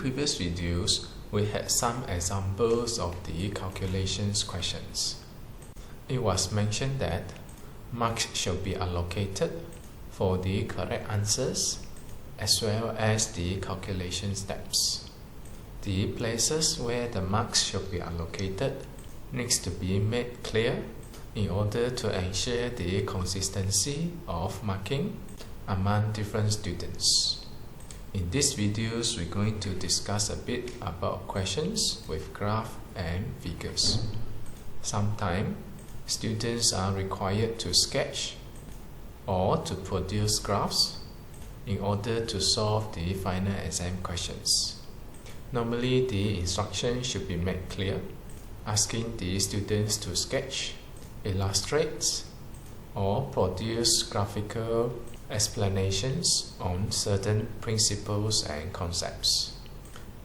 previous videos, we had some examples of the calculations questions. It was mentioned that marks should be allocated for the correct answers as well as the calculation steps. The places where the marks should be allocated needs to be made clear in order to ensure the consistency of marking among different students. In these videos, we're going to discuss a bit about questions with graph and figures. Sometimes, students are required to sketch or to produce graphs in order to solve the final exam questions. Normally, the instruction should be made clear, asking the students to sketch, illustrate, or produce graphical explanations on certain principles and concepts.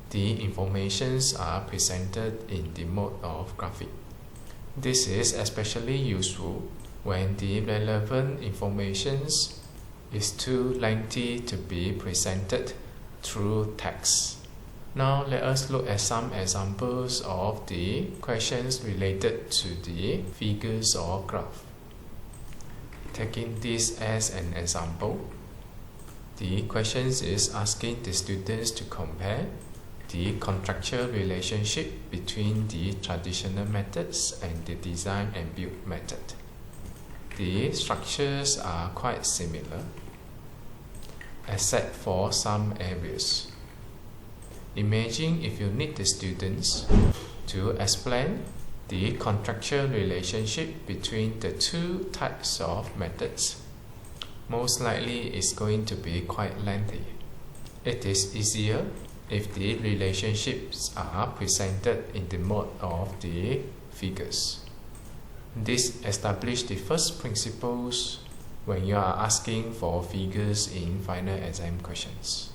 The informations are presented in the mode of graphic. This is especially useful when the relevant information is too lengthy to be presented through text. Now let us look at some examples of the questions related to the figures or graph. Taking this as an example, the question is asking the students to compare the contractual relationship between the traditional methods and the design and build method. The structures are quite similar, except for some areas. Imagine if you need the students to explain the contractual relationship between the two types of methods. Most likely it's going to be quite lengthy. It is easier if the relationships are presented in the mode of the figures. This establishes the first principles when you are asking for figures in final exam questions.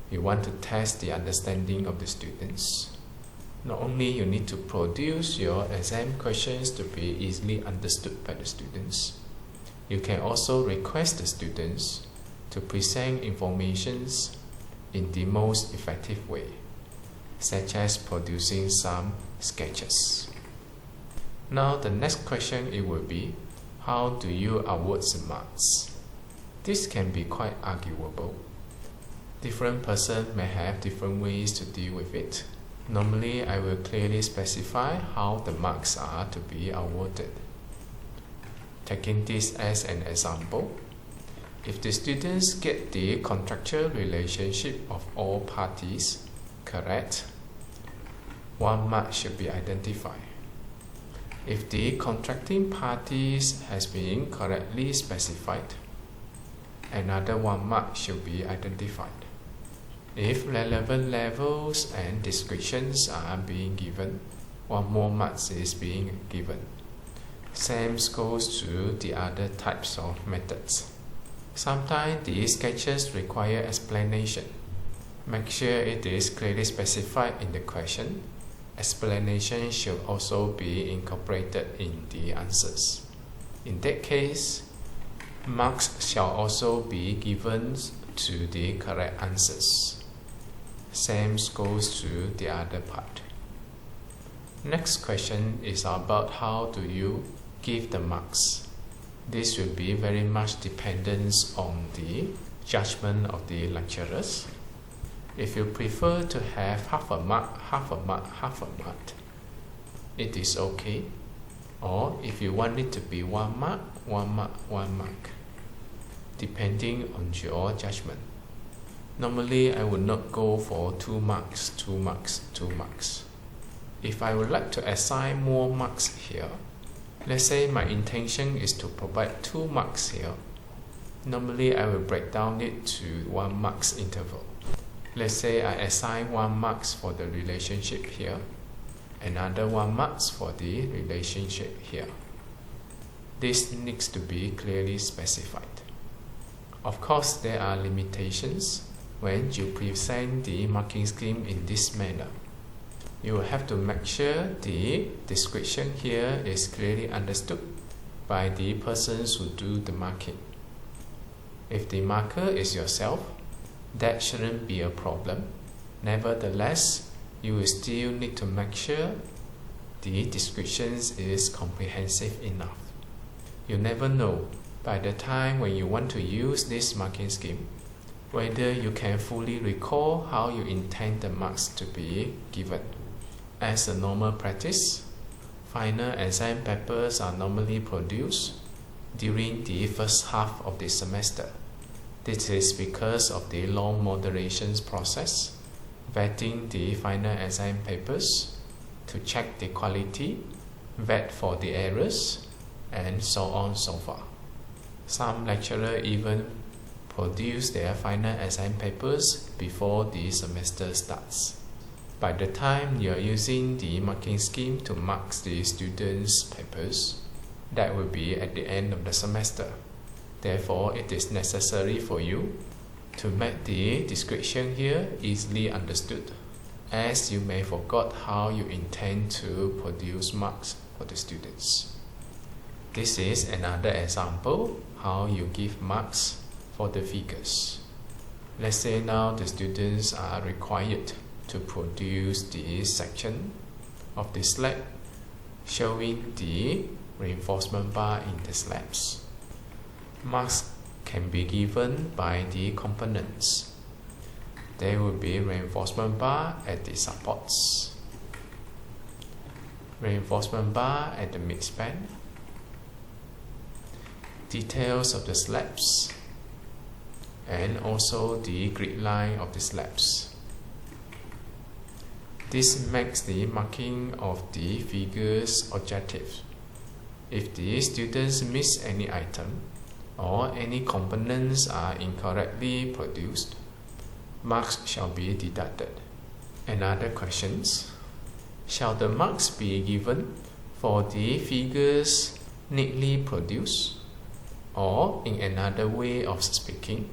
You want to test the understanding of the students. Not only you need to produce your exam questions to be easily understood by the students, you can also request the students to present information in the most effective way, such as producing some sketches. Now the next question it will be, how do you award the marks? This can be quite arguable. Different persons may have different ways to deal with it. Normally, I will clearly specify how the marks are to be awarded. Taking this as an example, if the students get the contractual relationship of all parties correct, 1 mark should be identified. If the contracting parties has been correctly specified, another 1 mark should be identified. If relevant levels and descriptions are being given, 1 more marks is being given. Same goes to the other types of methods. Sometimes the sketches require explanation. Make sure it is clearly specified in the question. Explanation should also be incorporated in the answers. In that case, marks shall also be given to the correct answers. Same goes to the other part. Next question is about how do you give the marks. This will be very much dependent on the judgment of the lecturers. If you prefer to have half a mark, half a mark, half a mark, it is okay. Or if you want it to be 1 mark, 1 mark, 1 mark, depending on your judgment. Normally, I would not go for 2 marks, 2 marks, 2 marks. If I would like to assign more marks here, let's say my intention is to provide 2 marks here. Normally, I will break down it to 1 marks interval. Let's say I assign 1 marks for the relationship here, another 1 marks for the relationship here. This needs to be clearly specified. Of course, there are limitations when you present the marking scheme in this manner. You will have to make sure the description here is clearly understood by the persons who do the marking. If the marker is yourself, that shouldn't be a problem. Nevertheless, you will still need to make sure the descriptions is comprehensive enough. You never know by the time when you want to use this marking scheme whether you can fully recall how you intend the marks to be given. As a normal practice, final exam papers are normally produced during the first half of the semester. This is because of the long moderation process, vetting the final exam papers to check the quality, vet for the errors, and so on and so forth. Some lecturers even produce their final exam papers before the semester starts. By the time you are using the marking scheme to mark the students' papers, that will be at the end of the semester. Therefore, it is necessary for you to make the description here easily understood, as you may forget how you intend to produce marks for the students. This is another example how you give marks for the figures. Let's say now the students are required to produce the section of the slab showing the reinforcement bar in the slabs. Marks can be given by the components. There will be reinforcement bar at the supports, reinforcement bar at the midspan, details of the slabs, and also the grid line of the slabs. This makes the marking of the figures objective. If the students miss any item or any components are incorrectly produced, marks shall be deducted. Another questions: shall the marks be given for the figures neatly produced? Or in another way of speaking,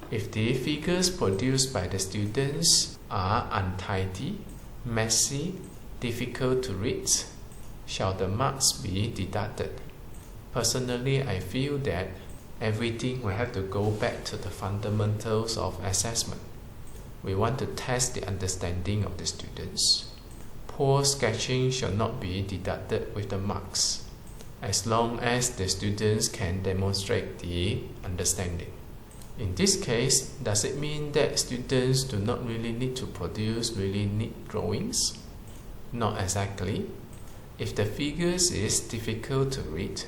if the figures produced by the students are untidy, messy, difficult to read, shall the marks be deducted? Personally, I feel that everything will have to go back to the fundamentals of assessment. We want to test the understanding of the students. Poor sketching should not be deducted with the marks, as long as the students can demonstrate the understanding. In this case, does it mean that students do not really need to produce really neat drawings? Not exactly. If the figures is difficult to read,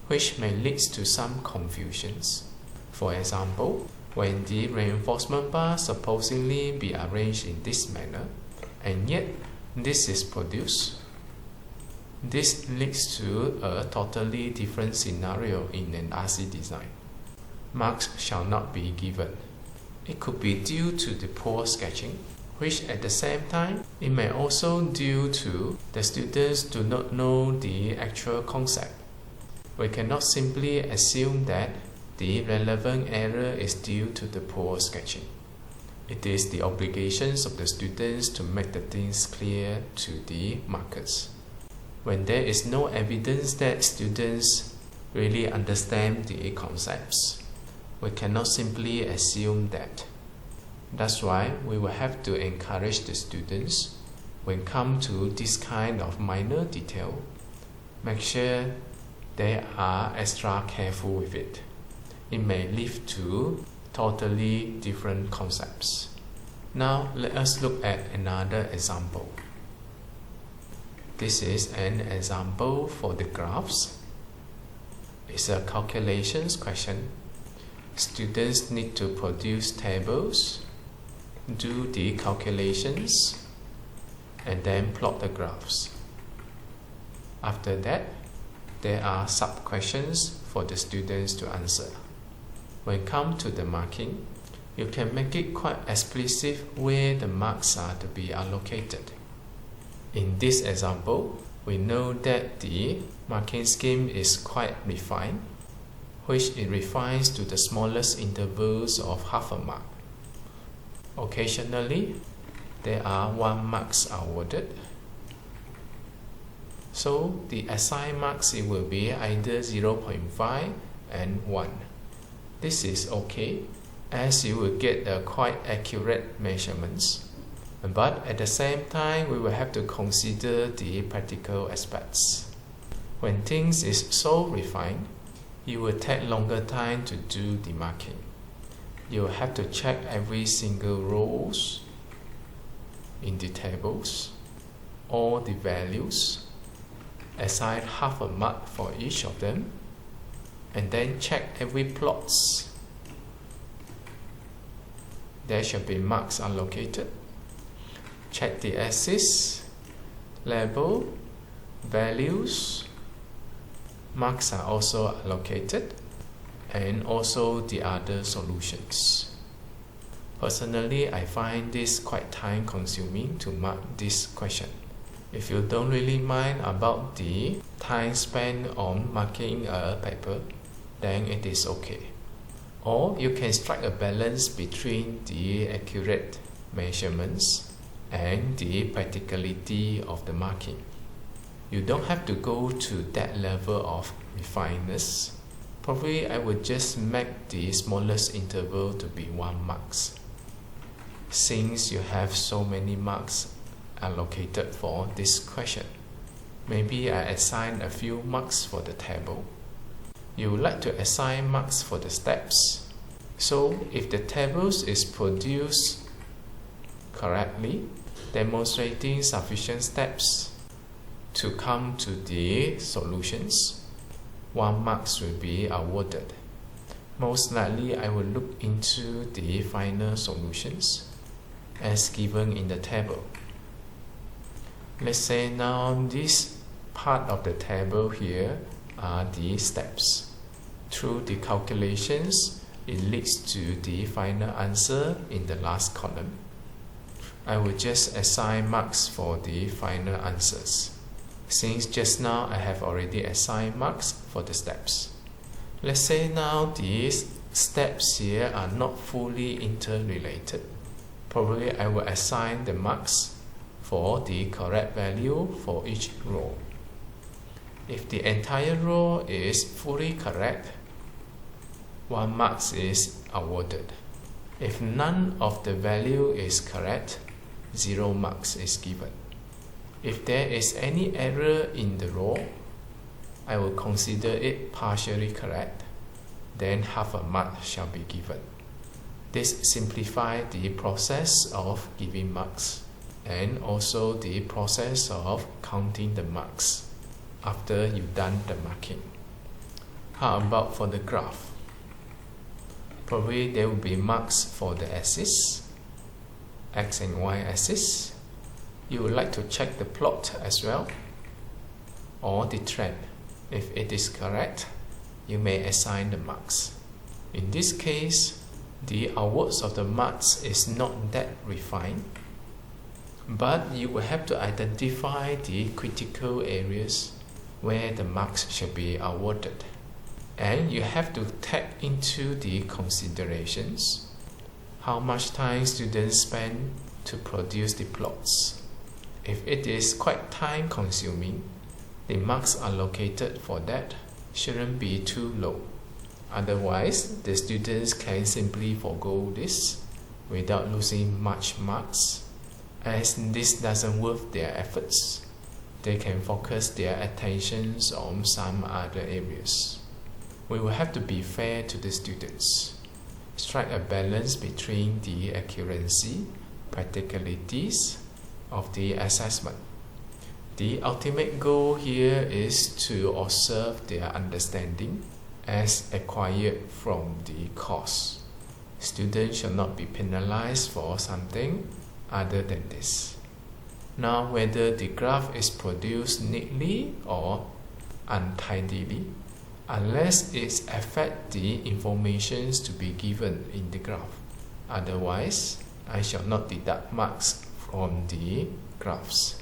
which may lead to some confusions. For example, when the reinforcement bar supposedly be arranged in this manner, and yet this is produced, this leads to a totally different scenario in an RC design. Marks shall not be given. It could be due to the poor sketching, which at the same time, it may also due to the students do not know the actual concept. We cannot simply assume that the relevant error is due to the poor sketching. It is the obligations of the students to make the things clear to the markers. When there is no evidence that students really understand the concepts, we cannot simply assume that. That's why we will have to encourage the students, when come to this kind of minor detail, make sure they are extra careful with it. It may lead to totally different concepts. Now let us look at another example. This is an example for the graphs. It's a calculations question. Students need to produce tables, do the calculations, and then plot the graphs. After that, there are sub-questions for the students to answer. When come to the marking, you can make it quite explicit where the marks are to be allocated. In this example, we know that the marking scheme is quite refined, which it refines to the smallest intervals of half a mark. Occasionally, there are 1 marks awarded. So the assigned marks, it will be either 0.5 and 1. This is okay, as you will get quite accurate measurements. But at the same time, we will have to consider the practical aspects. When things is so refined, it will take longer time to do the marking. You will have to check every single rows in the tables, all the values, assign half a mark for each of them, and then check every plots. There should be marks allocated. Check the axis, label, values. Marks are also allocated, and also the other solutions. Personally, I find this quite time consuming to mark this question. If you don't really mind about the time spent on marking a paper, then it is okay. Or you can strike a balance between the accurate measurements and the practicality of the marking. You don't have to go to that level of refineness. Probably I would just make the smallest interval to be 1 mark. Since you have so many marks allocated for this question, maybe I assign a few marks for the table. You would like to assign marks for the steps. So if the tables is produced correctly, demonstrating sufficient steps to come to the solutions, 1 mark will be awarded. Most likely I will look into the final solutions as given in the table. Let's say now this part of the table here are the steps. Through the calculations, it leads to the final answer in the last column. I will just assign marks for the final answers, since just now I have already assigned marks for the steps. Let's say now these steps here are not fully interrelated. Probably I will assign the marks for the correct value for each row. If the entire row is fully correct, 1 mark is awarded. If none of the value is correct, 0 marks is given. If there is any error in the row, I will consider it partially correct, then half a mark shall be given. This simplifies the process of giving marks and also the process of counting the marks after you've done the marking. How about for the graph? Probably there will be marks for the axis, x and y axis. You would like to check the plot as well, or the trend. If it is correct, you may assign the marks. In this case, the awards of the marks is not that refined, but you will have to identify the critical areas where the marks should be awarded. And you have to take into the considerations how much time students spend to produce the plots. If it is quite time consuming, the marks allocated for that shouldn't be too low. Otherwise, the students can simply forego this without losing much marks. As this doesn't worth their efforts, they can focus their attentions on some other areas. We will have to be fair to the students. Strike a balance between the accuracy, practicalities of the assessment. The ultimate goal here is to observe their understanding as acquired from the course. Students should not be penalized for something other than this. Now, whether the graph is produced neatly or untidily, unless it affects the information to be given in the graph. Otherwise, I shall not deduct marks from the graphs.